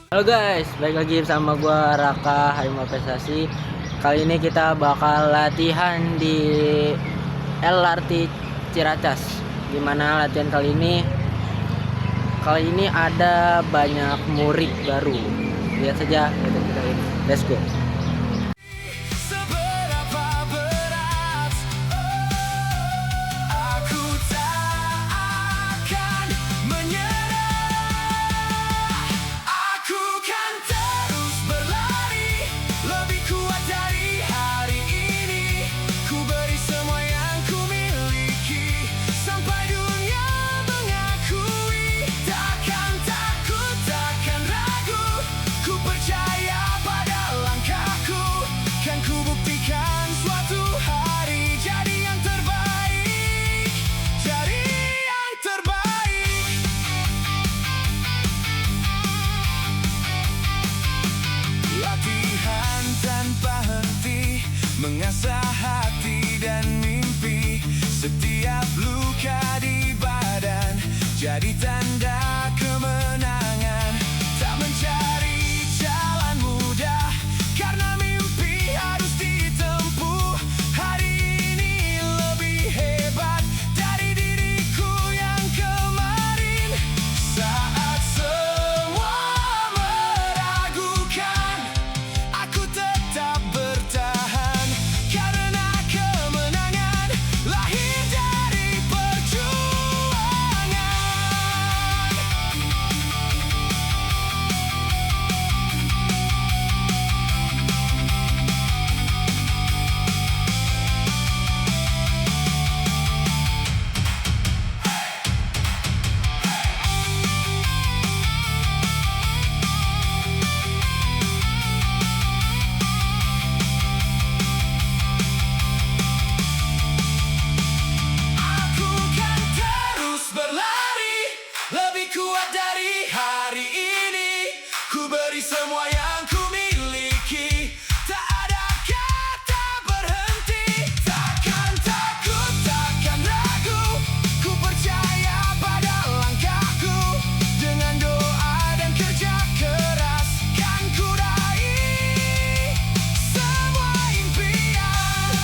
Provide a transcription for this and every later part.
Halo guys, balik lagi bersama gua Raka Harimau Prestasi. Kali ini kita bakal latihan di LRT Ciracas. Gimana latihan kali ini? Kali ini ada banyak murid baru. Lihat saja latihan kita ini. Let's go. Mengasah hati dan mimpi, setiap luka di badan jadi tanda kemenangan. Tak mencari jalan mudah, karena mimpi harus ditempuh. Hari ini lebih hebat dari diriku yang kemarin. Saat semua meragukan, aku tetap bertahan. Kuat dari hari ini, ku beri semua yang ku miliki. Tak ada kata berhenti, takkan takut, takkan ragu. Ku percaya pada langkahku, dengan doa dan kerja keras kan ku raih semua impian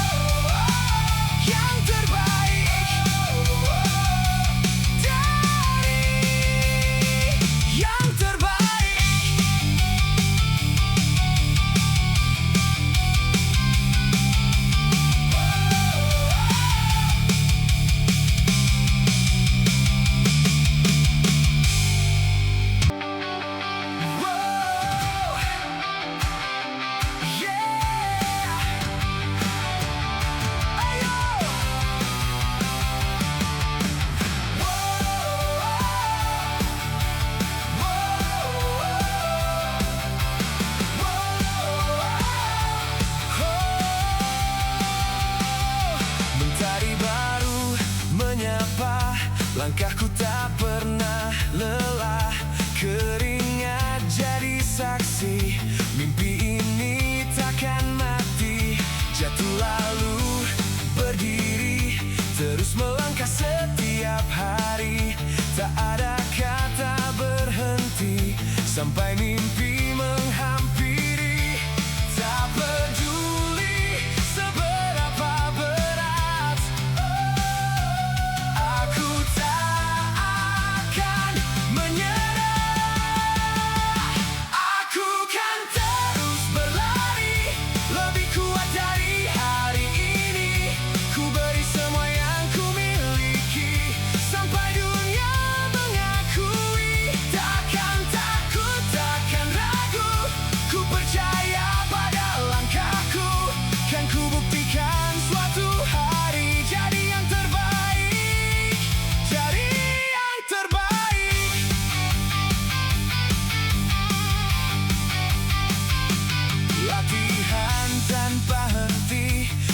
yang terbaik. Langkahku tak pernah lelah, keringat jadi saksi. Mimpi ini takkan mati, jatuh lalu berdiri, terus melangkah setiap hari. Tak ada kata berhenti, sampai mimpi menghampiri. Tak peduli seberapa berat, aku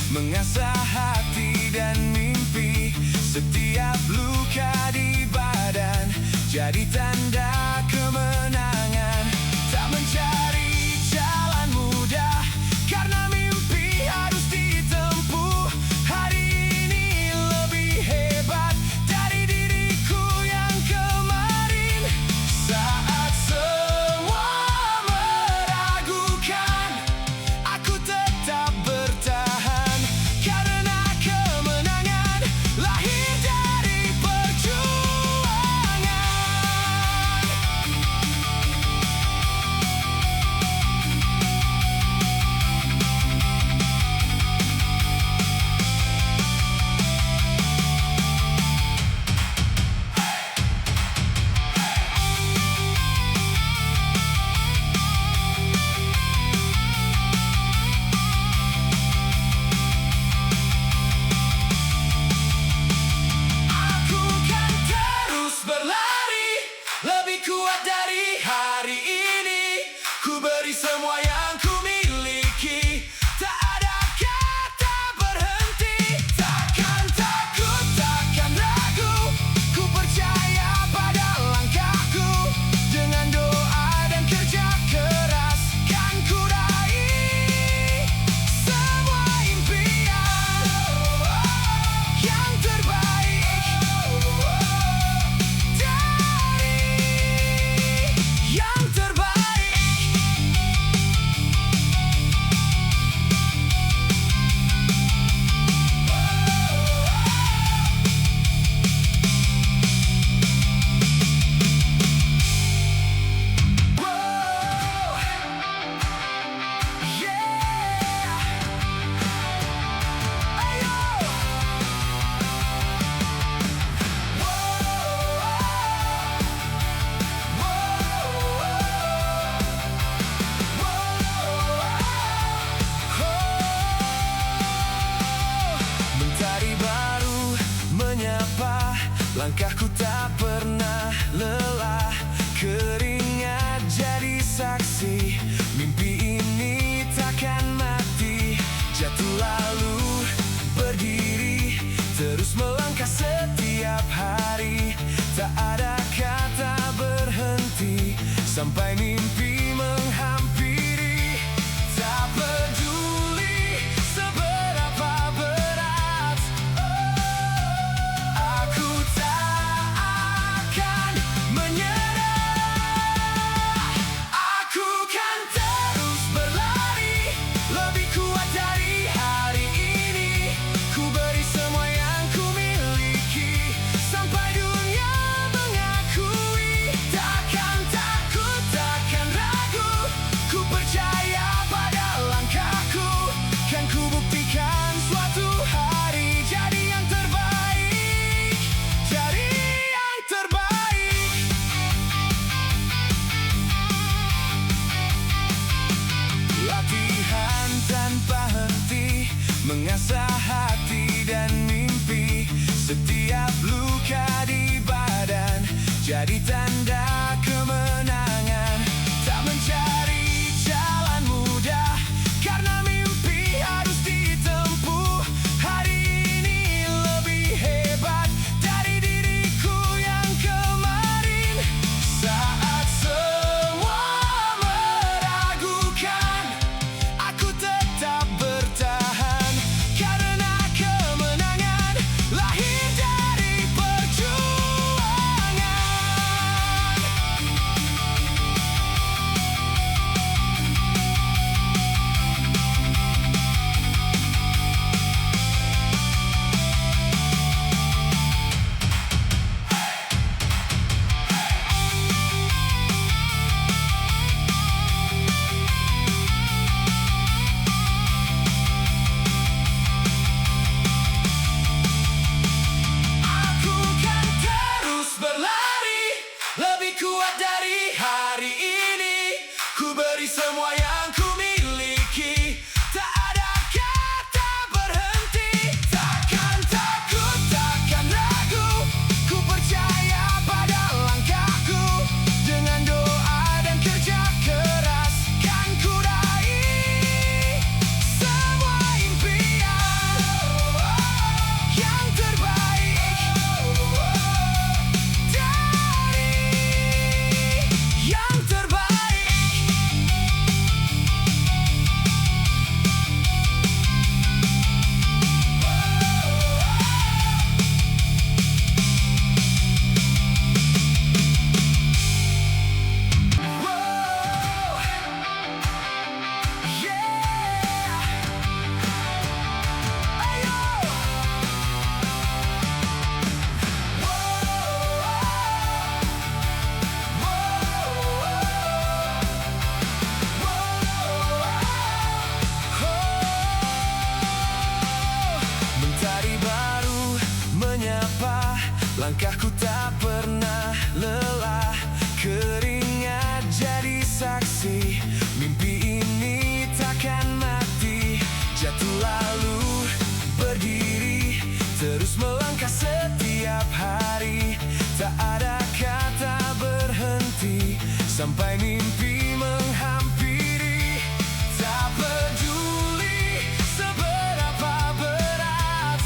mengasah hati dan mimpi, setiap luka di badan jadi tanda kemenangan. Tak mencari jalan mudah, karena mimpi harus ditempuh. Hari ini lebih hebat dari diriku yang kemarin. Saat semua langkahku tak pernah lelah. Keringat jadi saksi, mimpi ini takkan mati. Jatuh lalu berdiri, terus melangkah setiap hari. Tak ada kata berhenti sampai mimpi menghampiri. Tak peduli seberapa berat, aku tak akan menyerah. Aku kan terus berlari, lebih kuat dari hari ini. Ku beri semua yang ku miliki sampai dunia mengakui. Takkan takut, takkan ragu, ku percaya pada langkahku. Kan ku buktikan suatu hari jadi yang terbaik, jadi yang terbaik. Latihan tanpa henti, mengasah hati dan mimpi. Setiap luka di badan jadi tanda kemenangan. Tak mencari jalan mudah, karena mimpi harus ditempuh. Hari ini lebih hebat dari diriku yang kemarin. Saat semua meragukan, aku tetap bertahan, karena kemenangan lahir dari perjuangan. Aku kan terus berlari, lebih kuat dari hari ini. Ku beri semua yang ku miliki, tak ada kata berhenti. Takkan takut, takkan ragu, ku percaya pada langkahku. Dengan doa dan kerja keras kan ku raih semua impian. Yang terbaik dari yang terbaik. Wow, yeah. Ayo. Mentari baru menyapa, langkahku tak pernah lelah. Keringat jadi saksi, mimpi ini takkan mati. Jatuh lalu berdiri, terus melangkah setiap hari. Tak ada kata berhenti sampai mimpi menghampiri. Tak peduli seberapa berat,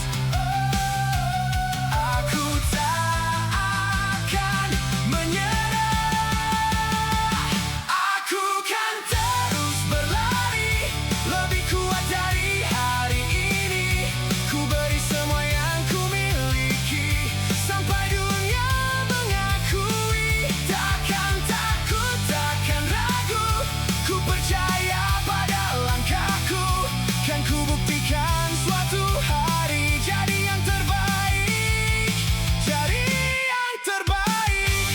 aku tak akan menyerah. Aku kan terus berlari, lebih kuat dari hari ini. Ku beri semua yang ku miliki sampai dunia mengakui. Takkan takut, takkan ragu, ku percaya pada langkahku. Kan ku buktikan suatu hari jadi yang terbaik, jadi yang terbaik.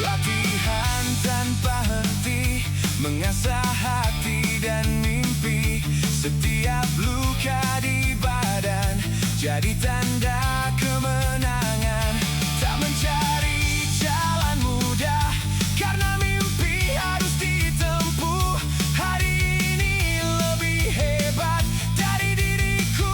Latihan tanpa henti, mengasah hati dan mimpi. Setiap luka di badan jadi tanda kemenangan. Tak mencari jalan mudah, karena mimpi harus ditempuh. Hari ini lebih hebat dari diriku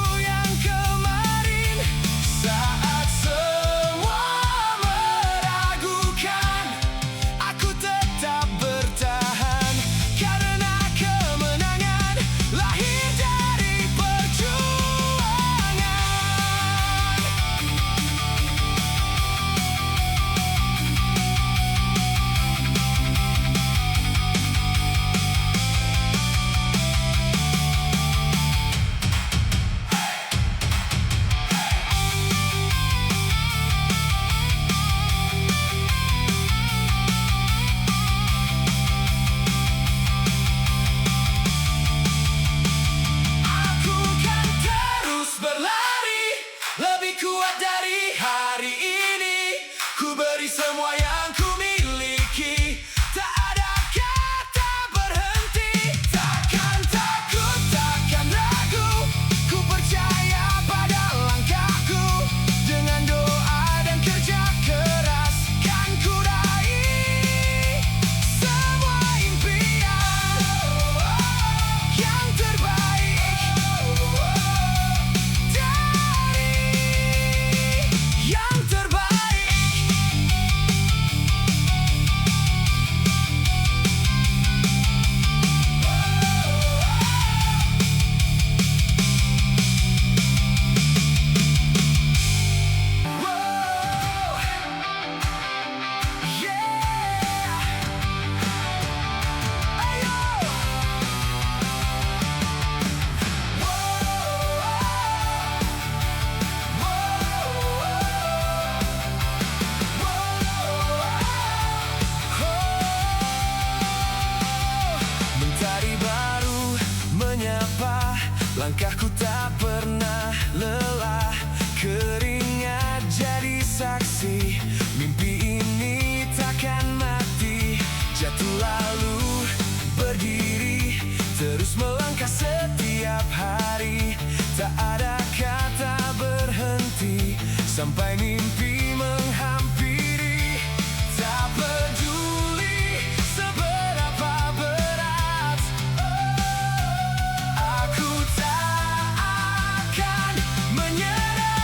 Langkahku tak pernah lelah, keringat jadi saksi. Mimpi ini takkan mati, jatuh lalu berdiri, terus melangkah setiap hari. Tak ada kata berhenti sampai mimpi menghampiri. Tak peduli seberapa berat, aku tak akan menyerah.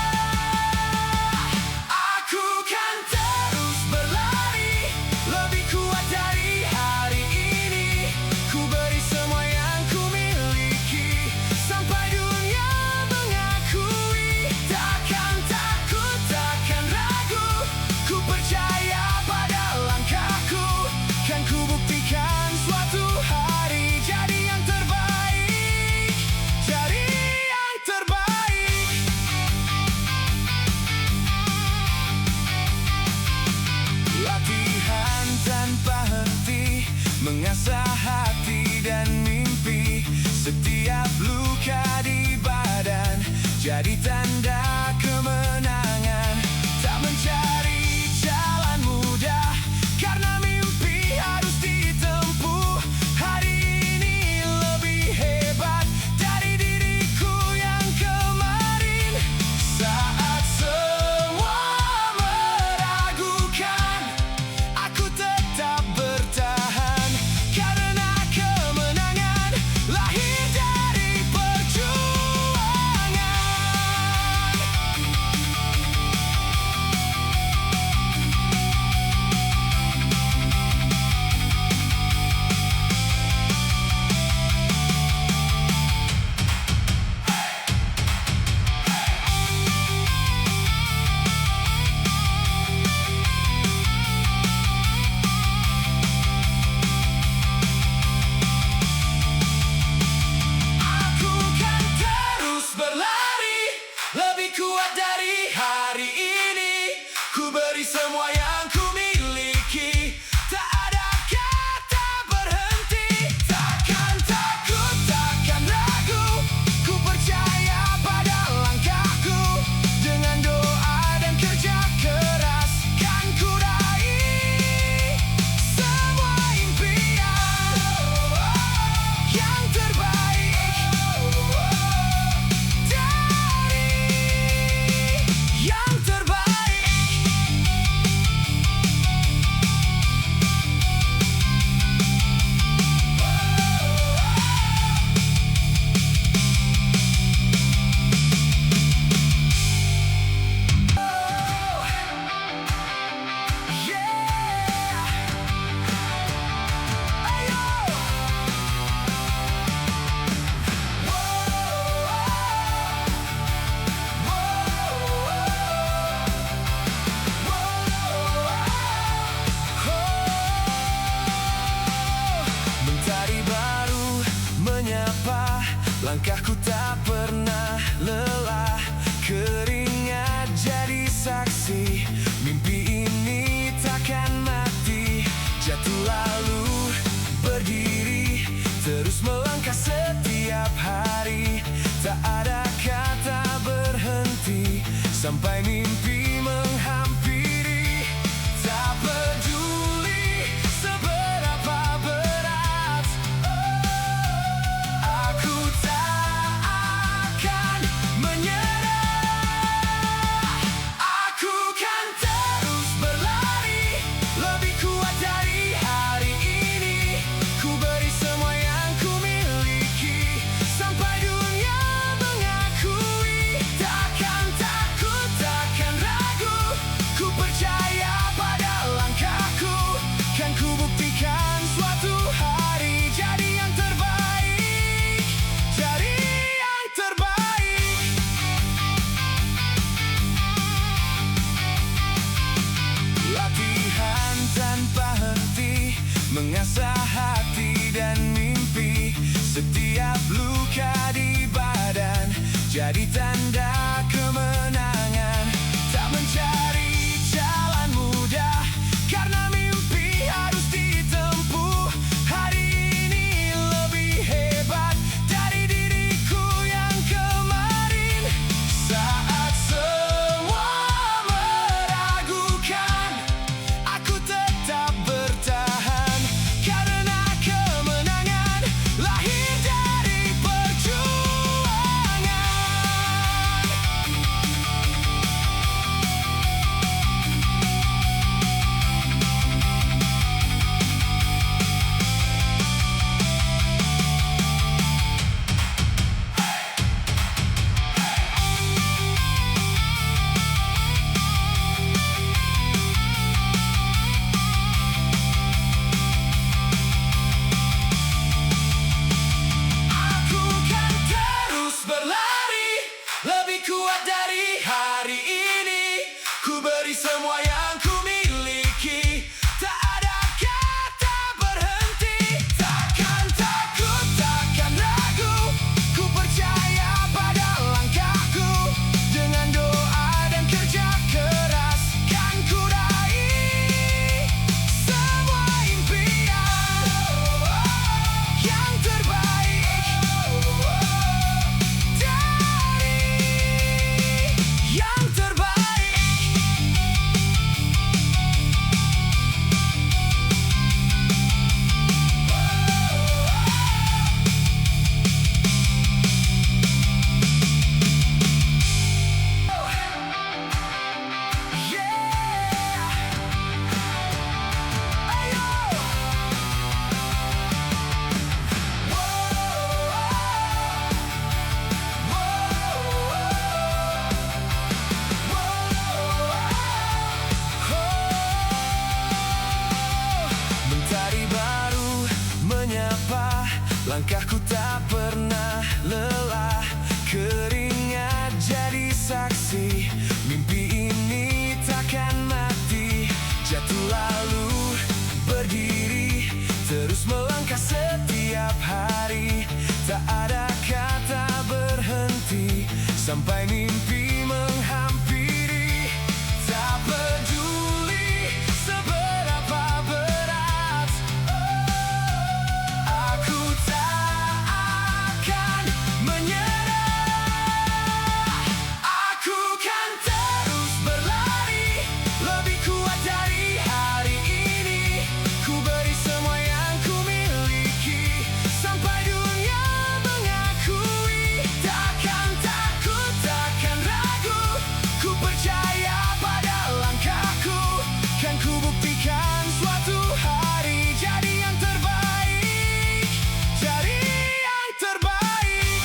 Aku kan terus berlari, lebih kuat dari hari ini. Ku beri semua yang ku miliki sampai dunia mengakui. Takkan takut, takkan ragu, ku percaya pada langkahku. Kan ku buktikan suatu hari jadi yang terbaik, jadi yang terbaik. Latihan tanpa henti, mengasah hati dan mimpi. Setiap luka di badan jadi tanda kemenangan. Tak mencari jalan mudah, karena mimpi harus ditempuh. Hari ini lebih hebat dari diriku yang kemarin. Saat semua meragukan, aku tetap bertahan, karena kemenangan lahir dari perjuangan. Aku kan terus berlari, lebih kuat dari hari ini. Ku beri semua yang ku miliki, tak ada kata berhenti. Takkan takut, takkan ragu, ku percaya pada langkahku. Dengan doa dan kerja keras, kan ku raih semua impian. Yang terbaik dari yang terbaik. Mentari baru menyapa, langkahku tak pernah lelah, keringat jadi saksi. Mimpi ini takkan mati, jatuh lalu berdiri, terus melangkah setiap hari. Tak ada kata berhenti sampai mimpi menghampiri. Tak peduli seberapa berat, aku tak akan menyerah. Aku kan terus berlari, lebih kuat dari hari ini. Ku beri semua yang ku miliki sampai dunia mengakui. Takkan takut, takkan ragu, ku percaya pada langkahku. Kan ku buktikan suatu hari jadi yang terbaik, jadi yang terbaik. Latihan tanpa henti, mengasah hati dan mimpi. Setiap luka di badan jadi tanda kemenangan. Tak mencari jalan mudah, karena mimpi harus ditempuh. Hari ini lebih hebat dari diriku yang sampai mimpi menghampiri. Tak peduli seberapa berat, aku tak akan menyerah. Aku kan terus berlari, lebih kuat dari hari ini. Ku beri semua yang ku miliki, sampai dunia mengakui. Takkan takut, takkan ragu, ku percaya pada langkahku. Kan ku buktikan suatu hari jadi yang terbaik, jadi yang terbaik.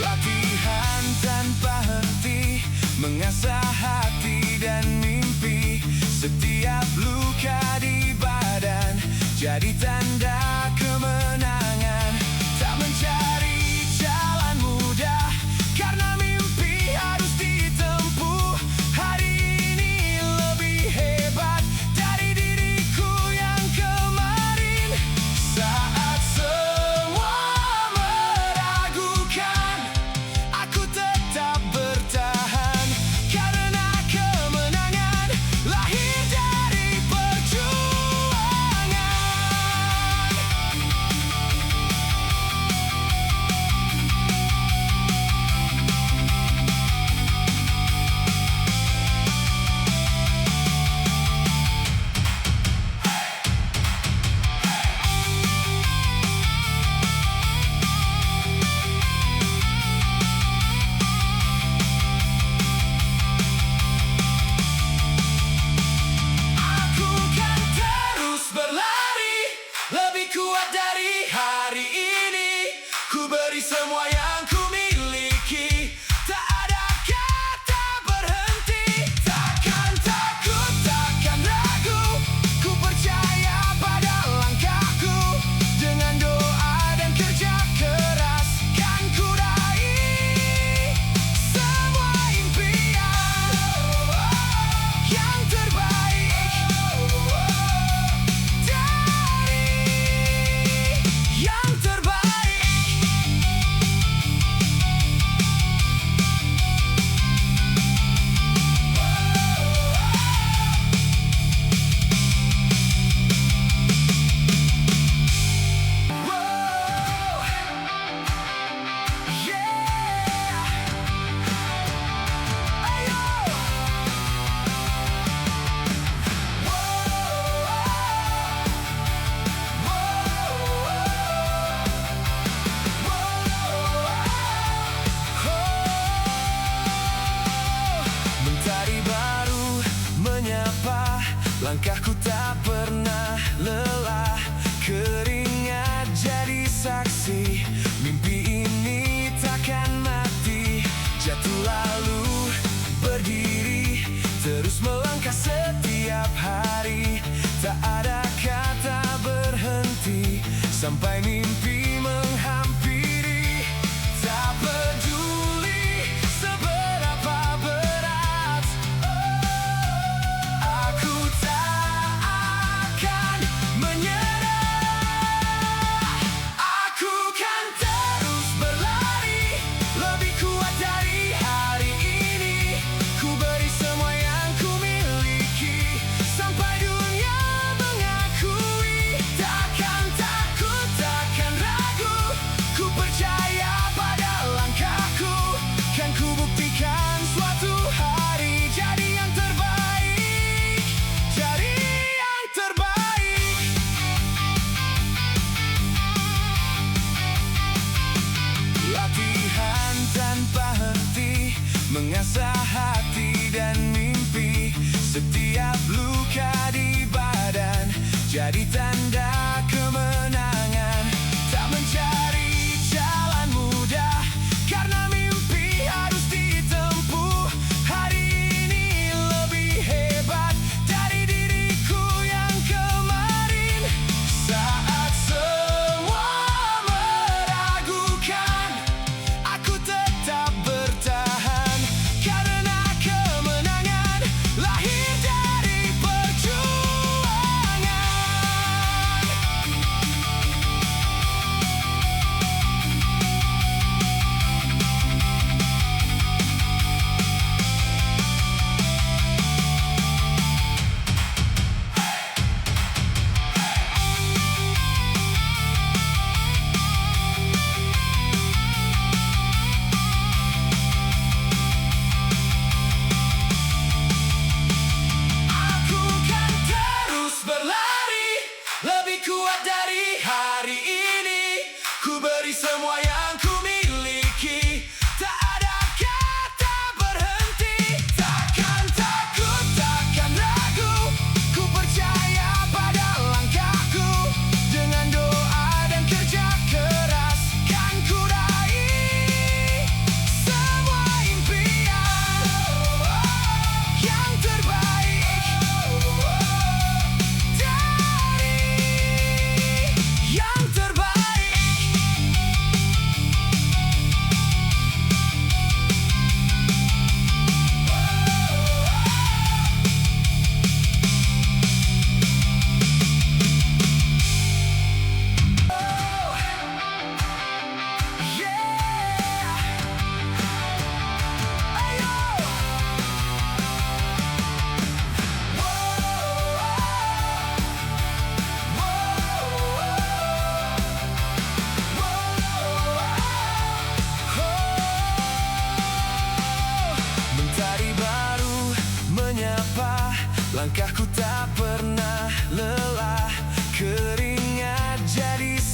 Latihan tanpa henti, mengasah hati dan mimpi. Setiap luka di badan jadi tanda kemenangan. Tak mencari jalan mudah, karena mimpi harus ditempuh. Hari ini lebih hebat dari diriku yang kemarin. Saat semua meragukan, aku tetap bertahan, karena kemenangan lahir dari perjuangan. Aku kan terus berlari, lebih kuat dari hari ini. Ku beri semua yang ku miliki, tak ada kata berhenti. Takkan takut, takkan ragu, ku percaya pada langkahku. Dengan doa dan kerja keras, kan ku raih semua impian. Yang terbaik dari yang terbaik. Wow, yeah, ayo. Mentari baru menyapa, langkahku tak pernah lelah. Keringat jadi saksi, mimpi ini takkan mati. Jatuh lalu berdiri, terus melangkah setiap hari. Tak ada kata berhenti, sampai mimpi menghampiri. Tak peduli seberapa berat, aku tak akan menyerah. Aku kan terus berlari, lebih kuat dari hari ini. Ku beri semua yang ku miliki, sampai dunia mengakui. Takkan takut, takkan ragu, ku percaya pada langkahku. Kan ku buktikan suatu hari jadi yang terbaik, jadi yang terbaik. Latihan tanpa henti, mengasah hati dan mimpi. Setiap luka di badan jadi tanda kemenangan. Tak mencari jalan mudah, karena mimpi harus ditempuh. Hari ini lebih hebat dari diriku yang kemarin. Saat semua meragukan, aku tetap bertahan, karena kemenangan lahir dari perjuangan.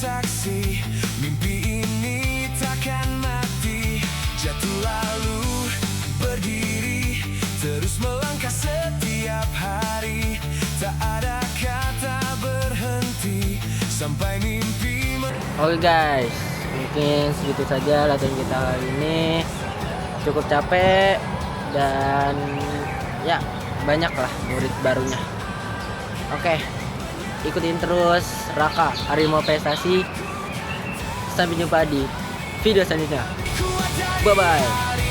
saksi, mimpi ini takkan mati. Jatuh lalu berdiri, terus melangkah setiap hari. Tak ada kata berhenti sampai mimpi Oke guys, mungkin segitu saja latihan kita kali ini. Cukup capek dan ya banyak lah murid barunya. Oke, ikutin terus Raka Harimau Prestasi. Sampai jumpa di video selanjutnya. Bye bye.